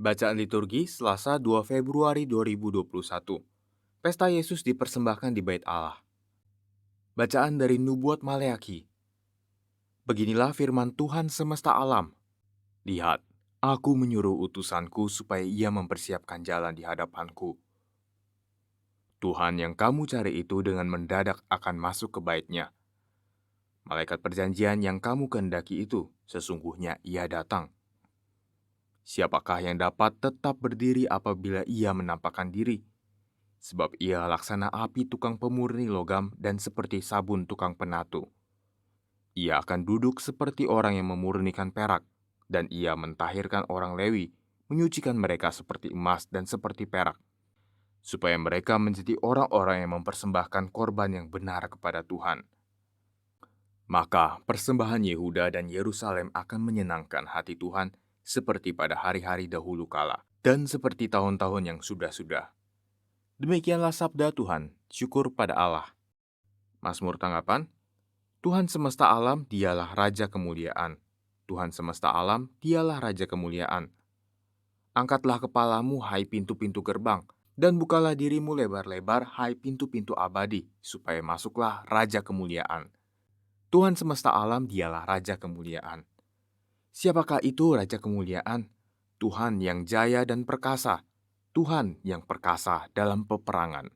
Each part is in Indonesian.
Bacaan liturgi Selasa 2 Februari 2021. Pesta Yesus dipersembahkan di Bait Allah. Bacaan dari Nubuat Maleakhi. Beginilah firman Tuhan semesta alam. Lihat, aku menyuruh utusanku supaya ia mempersiapkan jalan di hadapanku. Tuhan yang kamu cari itu dengan mendadak akan masuk ke baitnya. Malaikat perjanjian yang kamu kehendaki itu, sesungguhnya ia datang. Siapakah yang dapat tetap berdiri apabila ia menampakkan diri? Sebab ia laksana api tukang pemurni logam dan seperti sabun tukang penatu. Ia akan duduk seperti orang yang memurnikan perak, dan ia mentahirkan orang Lewi, menyucikan mereka seperti emas dan seperti perak, supaya mereka menjadi orang-orang yang mempersembahkan korban yang benar kepada Tuhan. Maka persembahan Yehuda dan Yerusalem akan menyenangkan hati Tuhan seperti pada hari-hari dahulu kala, dan seperti tahun-tahun yang sudah-sudah. Demikianlah sabda Tuhan, syukur pada Allah. Mazmur tanggapan, Tuhan semesta alam, dialah Raja kemuliaan. Tuhan semesta alam, dialah Raja kemuliaan. Angkatlah kepalamu, hai pintu-pintu gerbang, dan bukalah dirimu lebar-lebar, hai pintu-pintu abadi, supaya masuklah Raja kemuliaan. Tuhan semesta alam, dialah Raja kemuliaan. Siapakah itu Raja kemuliaan? Tuhan yang jaya dan perkasa, Tuhan yang perkasa dalam peperangan.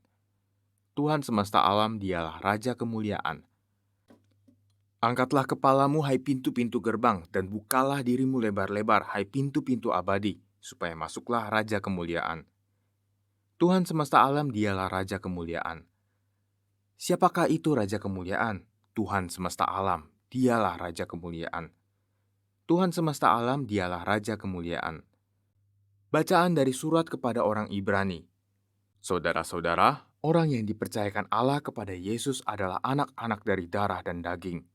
Tuhan semesta alam, dialah Raja kemuliaan. Angkatlah kepalamu, hai pintu-pintu gerbang, dan bukalah dirimu lebar-lebar, hai pintu-pintu abadi, supaya masuklah Raja kemuliaan. Tuhan semesta alam, dialah Raja kemuliaan. Siapakah itu Raja kemuliaan? Tuhan semesta alam, dialah Raja kemuliaan. Tuhan semesta alam, dialah Raja kemuliaan. Bacaan dari surat kepada orang Ibrani. Saudara-saudara, orang yang dipercayakan Allah kepada Yesus adalah anak-anak dari darah dan daging.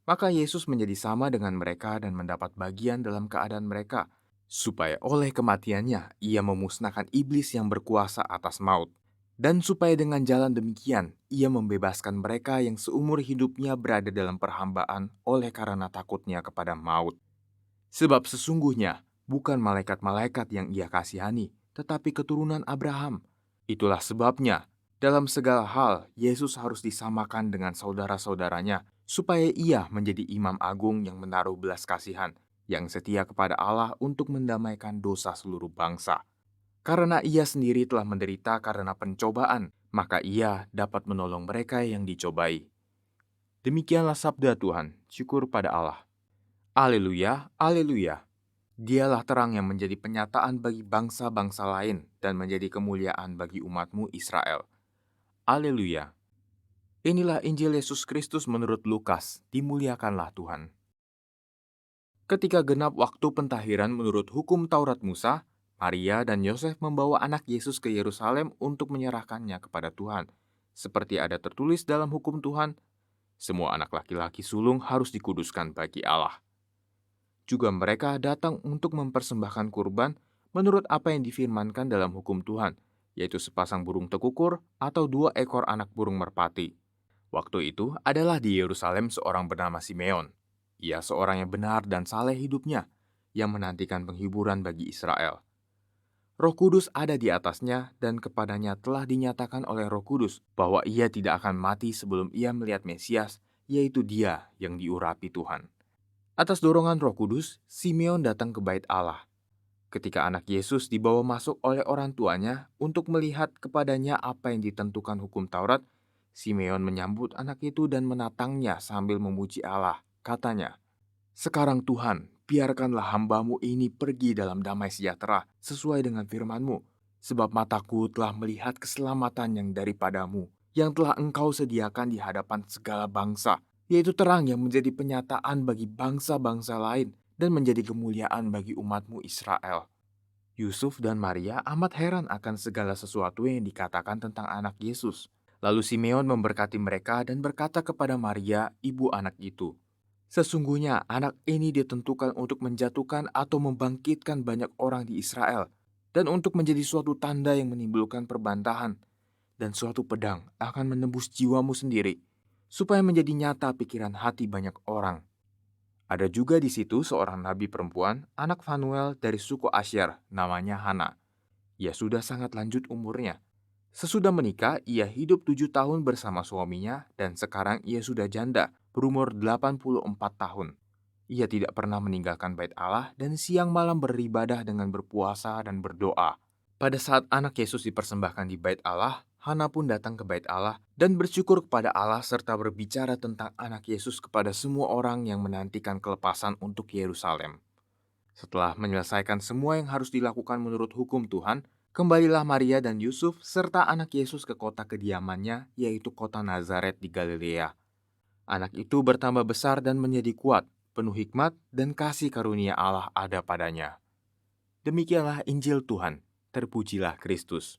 Maka Yesus menjadi sama dengan mereka dan mendapat bagian dalam keadaan mereka, supaya oleh kematiannya ia memusnahkan iblis yang berkuasa atas maut, dan supaya dengan jalan demikian ia membebaskan mereka yang seumur hidupnya berada dalam perhambaan oleh karena takutnya kepada maut. Sebab sesungguhnya bukan malaikat-malaikat yang ia kasihani, tetapi keturunan Abraham. Itulah sebabnya, dalam segala hal Yesus harus disamakan dengan saudara-saudaranya, supaya ia menjadi imam agung yang menaruh belas kasihan, yang setia kepada Allah untuk mendamaikan dosa seluruh bangsa. Karena ia sendiri telah menderita karena pencobaan, maka ia dapat menolong mereka yang dicobai. Demikianlah sabda Tuhan, syukur pada Allah. Haleluya, haleluya. Dialah terang yang menjadi penyataan bagi bangsa-bangsa lain dan menjadi kemuliaan bagi umatmu Israel. Haleluya. Inilah Injil Yesus Kristus menurut Lukas, dimuliakanlah Tuhan. Ketika genap waktu pentahiran menurut hukum Taurat Musa, Maria dan Yosef membawa anak Yesus ke Yerusalem untuk menyerahkannya kepada Tuhan. Seperti ada tertulis dalam hukum Tuhan, semua anak laki-laki sulung harus dikuduskan bagi Allah. Juga mereka datang untuk mempersembahkan kurban menurut apa yang difirmankan dalam hukum Tuhan, yaitu sepasang burung tekukur atau 2 ekor anak burung merpati. Waktu itu adalah di Yerusalem seorang bernama Simeon. Ia seorang yang benar dan saleh hidupnya, yang menantikan penghiburan bagi Israel. Roh Kudus ada di atasnya dan kepadanya telah dinyatakan oleh Roh Kudus bahwa ia tidak akan mati sebelum ia melihat Mesias, yaitu Dia yang diurapi Tuhan. Atas dorongan Roh Kudus, Simeon datang ke Bait Allah. Ketika anak Yesus dibawa masuk oleh orang tuanya untuk melihat kepadanya apa yang ditentukan hukum Taurat, Simeon menyambut anak itu dan menatangnya sambil memuji Allah. Katanya, "Sekarang Tuhan, biarkanlah hambamu ini pergi dalam damai sejahtera sesuai dengan firman-Mu, sebab mataku telah melihat keselamatan yang daripadamu, yang telah Engkau sediakan di hadapan segala bangsa, yaitu terang yang menjadi penyataan bagi bangsa-bangsa lain dan menjadi kemuliaan bagi umat-Mu Israel." Yusuf dan Maria amat heran akan segala sesuatu yang dikatakan tentang anak Yesus. Lalu Simeon memberkati mereka dan berkata kepada Maria, ibu anak itu, "Sesungguhnya anak ini ditentukan untuk menjatuhkan atau membangkitkan banyak orang di Israel, dan untuk menjadi suatu tanda yang menimbulkan perbantahan, dan suatu pedang akan menembus jiwamu sendiri, supaya menjadi nyata pikiran hati banyak orang." Ada juga di situ seorang nabi perempuan, anak Fanuel dari suku Asyer, namanya Hana. Ia sudah sangat lanjut umurnya. Sesudah menikah, ia hidup 7 tahun bersama suaminya dan sekarang ia sudah janda, berumur 84 tahun. Ia tidak pernah meninggalkan bait Allah dan siang malam beribadah dengan berpuasa dan berdoa. Pada saat anak Yesus dipersembahkan di bait Allah, Hana pun datang ke bait Allah dan bersyukur kepada Allah serta berbicara tentang anak Yesus kepada semua orang yang menantikan kelepasan untuk Yerusalem. Setelah menyelesaikan semua yang harus dilakukan menurut hukum Tuhan, kembalilah Maria dan Yusuf serta anak Yesus ke kota kediamannya, yaitu kota Nazaret di Galilea. Anak itu bertambah besar dan menjadi kuat, penuh hikmat dan kasih karunia Allah ada padanya. Demikianlah Injil Tuhan. Terpujilah Kristus.